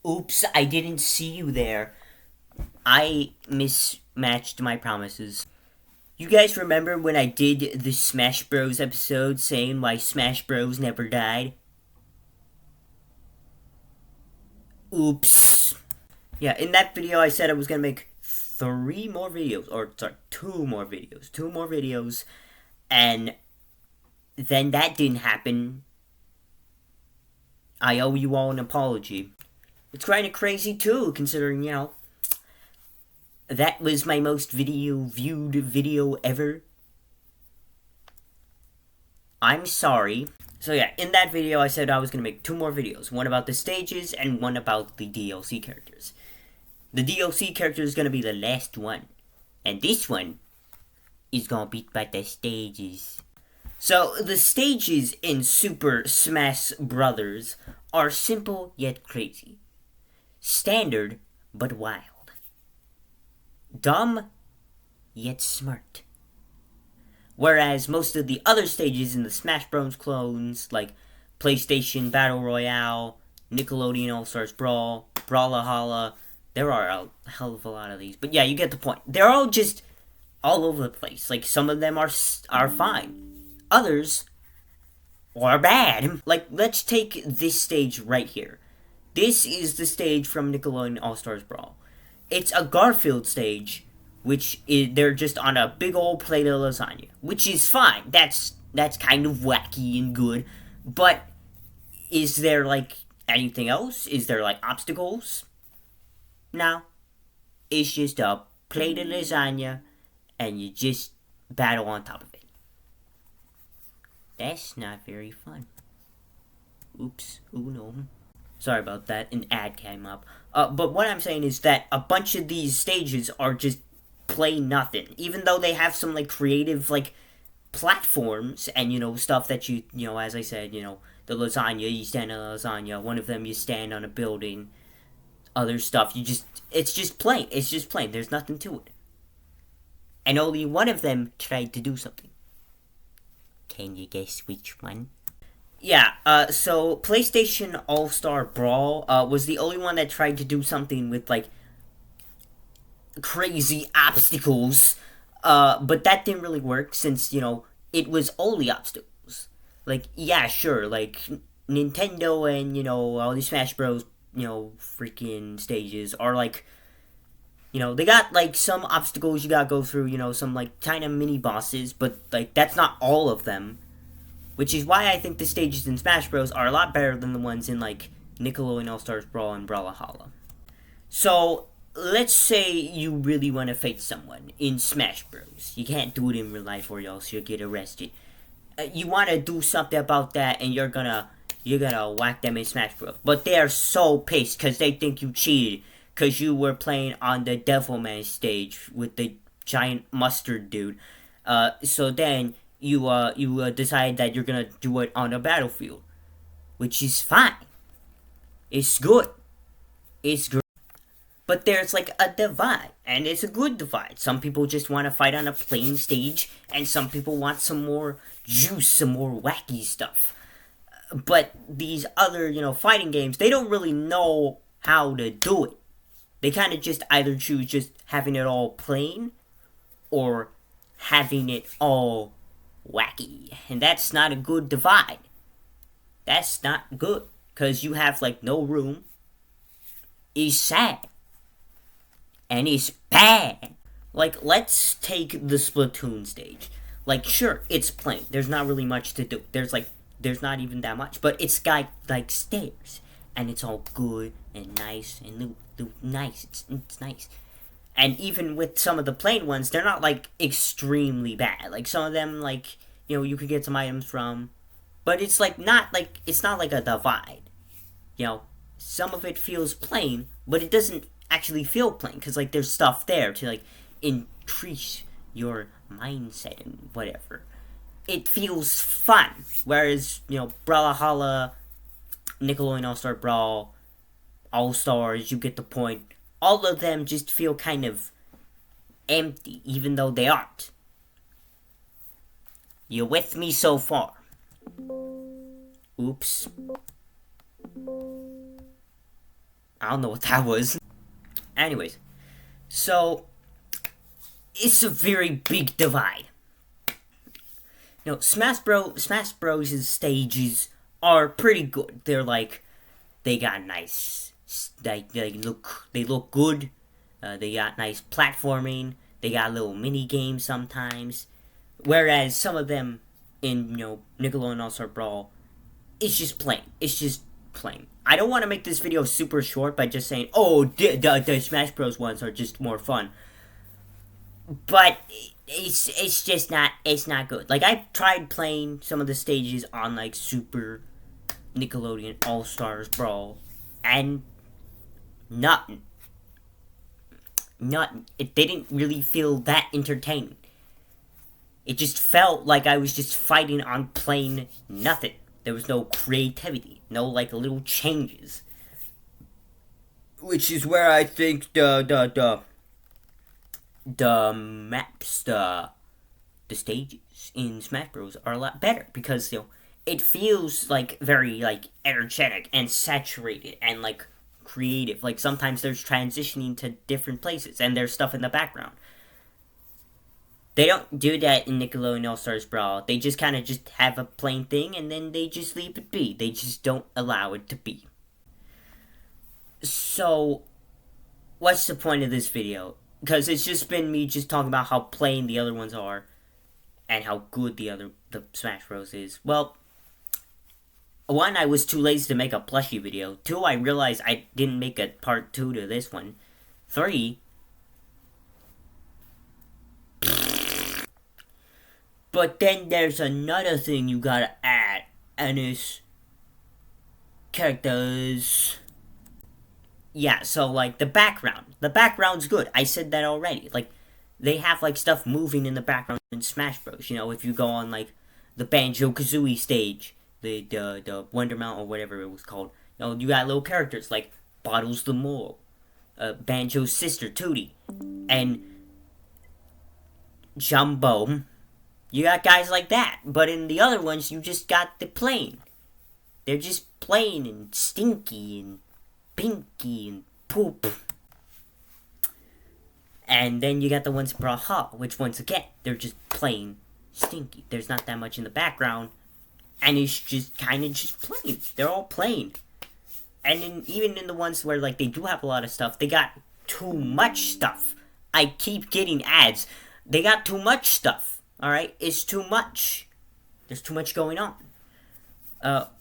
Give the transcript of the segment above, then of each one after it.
Oops, I didn't see you there. I mismatched my promises. You guys remember when I did the Smash Bros episode saying why Smash Bros never died? Oops. Yeah, in that video I said I was gonna make 3 more videos, or sorry, 2 more videos. 2 more videos, and then that didn't happen. I owe you all an apology. It's kind of crazy too, considering, that was my most viewed video ever. I'm sorry. So yeah, in that video I said I was gonna make 2 more videos. One about the stages and one about the DLC characters. The DLC character is gonna be the last one. And this one is gonna be about the stages. So the stages in Super Smash Brothers are simple yet crazy. Standard but wild. Dumb yet smart. Whereas most of the other stages in the Smash Bros. Clones, like PlayStation Battle Royale, Nickelodeon All Stars Brawl, Brawlhalla, there are a hell of a lot of these. But yeah, you get the point. They're all just all over the place. Like, some of them are fine. Others are bad. Like, let's take this stage right here. This is the stage from Nickelodeon All Stars Brawl. It's a Garfield stage, which is, they're just on a big old plate of lasagna, which is fine. That's kind of wacky and good. But is there like anything else? Is there like obstacles? No. It's just a plate of lasagna, and you just battle on top of it. That's not very fun. Oops. Oh no. Sorry about that. An ad came up. But what I'm saying is that a bunch of these stages are just plain nothing. Even though they have some like creative like platforms and stuff that as I said, the lasagna, you stand on a lasagna. One of them you stand on a building. Other stuff it's just plain. It's just plain. There's nothing to it. And only one of them tried to do something. Can you guess which one? Yeah, so PlayStation All-Star Brawl was the only one that tried to do something with, like, crazy obstacles, but that didn't really work since, it was only obstacles. Like, yeah, sure, like, Nintendo and, all these Smash Bros, freaking stages are, like, they got, like, some obstacles you gotta go through, some, like, kind of mini bosses, but, like, that's not all of them. Which is why I think the stages in Smash Bros. Are a lot better than the ones in, like, Nickelodeon All-Stars Brawl and Brawlhalla. So, let's say you really want to fight someone in Smash Bros. You can't do it in real life or else you'll get arrested. You want to do something about that and you're gonna whack them in Smash Bros. But they're so pissed because they think you cheated because you were playing on the Devilman stage with the giant mustard dude. So then you decide that you're gonna do it on a battlefield, which is fine. It's good. It's great. But there's like a divide, and it's a good divide. Some people just want to fight on a plain stage, and some people want some more juice, some more wacky stuff. But these other, fighting games, they don't really know how to do it. They kind of just either choose just having it all plain, or having it all wacky. And that's not a good divide. That's not good. Because you have, like, no room. It's sad. And it's bad. Like, let's take the Splatoon stage. Like, sure, it's plain. There's not really much to do. There's not even that much. But it's got, like, stairs. And it's all good and nice and nice. It's nice. And even with some of the plain ones, they're not, like, extremely bad. Like, some of them, like, you could get some items from. But it's, like, it's not like a divide. Some of it feels plain, but it doesn't actually feel plain. Because, like, there's stuff there to, like, increase your mindset and whatever. It feels fun. Whereas, Brawlhalla, Nickelodeon All-Star Brawl, All-Stars, you get the point. All of them just feel kind of empty, even though they aren't. You with me so far? Oops. I don't know what that was. Anyways, so it's a very big divide. Smash Bros. Stages are pretty good. They're like, they got nice, they look good. They got nice platforming. They got little mini games sometimes. Whereas some of them in Nickelodeon All Star Brawl, it's just plain. It's just plain. I don't want to make this video super short by just saying, oh, the Smash Bros. Ones are just more fun. But it's just not, it's not good. Like, I tried playing some of the stages on, like, Super Nickelodeon All-Stars Brawl, and nothing. It didn't really feel that entertaining. It just felt like I was just fighting on plain nothing. There was no creativity, no, like, little changes. Which is where I think the maps, the stages in Smash Bros. Are a lot better, because, it feels, like, very, like, energetic and saturated and, like, creative. Like, sometimes there's transitioning to different places, and there's stuff in the background. They don't do that in Nickelodeon All-Stars Brawl. They just kind of just have a plain thing, and then they just leave it be. They just don't allow it to be. So, what's the point of this video? Because it's just been me just talking about how plain the other ones are, and how good the Smash Bros. Is. Well, 1, I was too lazy to make a plushie video. 2, I realized I didn't make a part 2 to this one. 3, but then there's another thing you gotta add, and it's characters. Yeah, so, like, the background. The background's good. I said that already. Like, they have, like, stuff moving in the background in Smash Bros. If you go on, like, the Banjo-Kazooie stage, the Wonder Mountain, or whatever it was called, you got little characters, like Bottles the Mole, Banjo's sister, Tootie, and Jumbo. You got guys like that. But in the other ones, you just got the plain. They're just plain and stinky and pinky and poop. And then you got the ones in Brawlhalla, which once again, they're just plain stinky. There's not that much in the background, and it's just kind of just plain. They're all plain. And even in the ones where, like, they do have a lot of stuff, they got too much stuff. I keep getting ads. They got too much stuff, alright? It's too much. There's too much going on.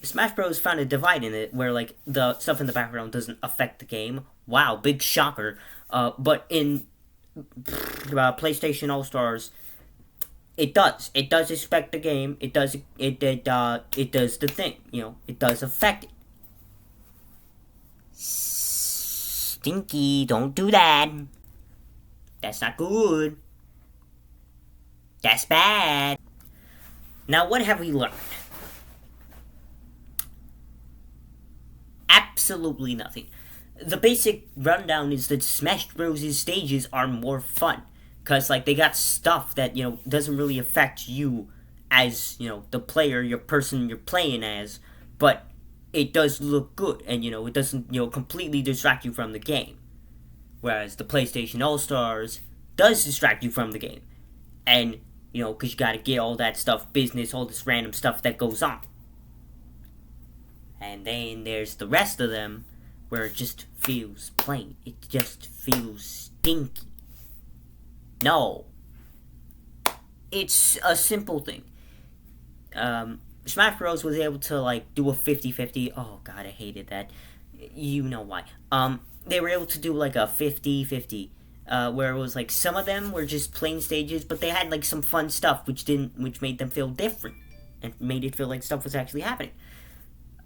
Smash Bros. Found a divide in it where, like, the stuff in the background doesn't affect the game. Wow, big shocker. But in PlayStation All-Stars, it does. It does affect the game. It does the thing. It does affect it. Stinky, don't do that. That's not good. That's bad. Now, what have we learned? Absolutely nothing. The basic rundown is that Smash Bros.' stages are more fun. Because, like, they got stuff that, doesn't really affect you as, the player, your person you're playing as. But it does look good. And, it doesn't, completely distract you from the game. Whereas the PlayStation All-Stars does distract you from the game. And, because you gotta get all that stuff, business, all this random stuff that goes on. And then there's the rest of them, where it just feels plain. It just feels stinky. No. It's a simple thing. Smash Bros. Was able to, like, do a 50-50. Oh, God, I hated that. You know why. They were able to do, like, a 50-50. Where it was, like, some of them were just plain stages, but they had, like, some fun stuff, which made them feel different. And made it feel like stuff was actually happening.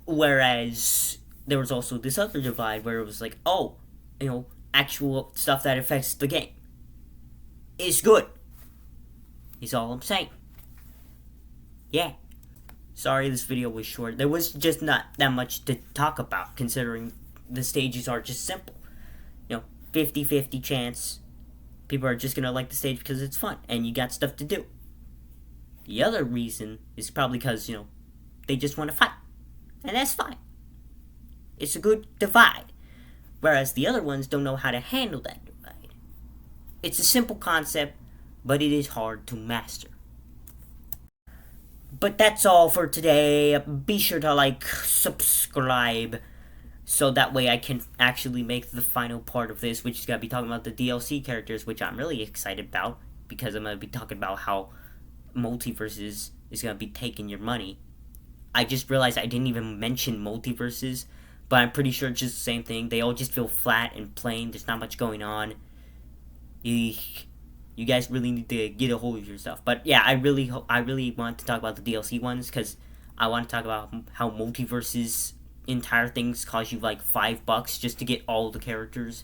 Whereas there was also this other divide where it was like, oh, actual stuff that affects the game is good. Is all I'm saying. Yeah. Sorry this video was short. There was just not that much to talk about, considering the stages are just simple. 50-50 chance. People are just gonna like the stage because it's fun, and you got stuff to do. The other reason is probably because, they just want to fight. And that's fine. It's a good divide. whereas the other ones don't know how to handle that divide. It's a simple concept, but it is hard to master. But that's all for today. Be sure to like, subscribe, so that way I can actually make the final part of this, which is going to be talking about the DLC characters, which I'm really excited about, because I'm going to be talking about how Multiverses is going to be taking your money. I just realized I didn't even mention Multiverses, but I'm pretty sure it's just the same thing. They all just feel flat and plain. There's not much going on. You guys really need to get a hold of your stuff. But yeah, I really want to talk about the DLC ones, because I want to talk about how Multiverses entire things cost you like $5 just to get all the characters.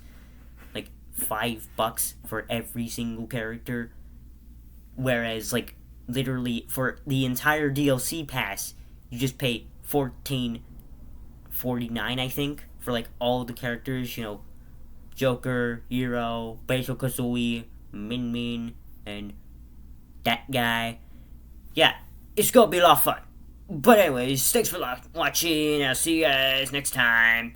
Like $5 for every single character. Whereas like literally for the entire DLC pass, you just pay $14.49, I think, for like all the characters, Joker, Hero, Banjo Kazooie, Min Min, and that guy. Yeah, it's gonna be a lot of fun. But anyways, thanks for watching. I'll see you guys next time.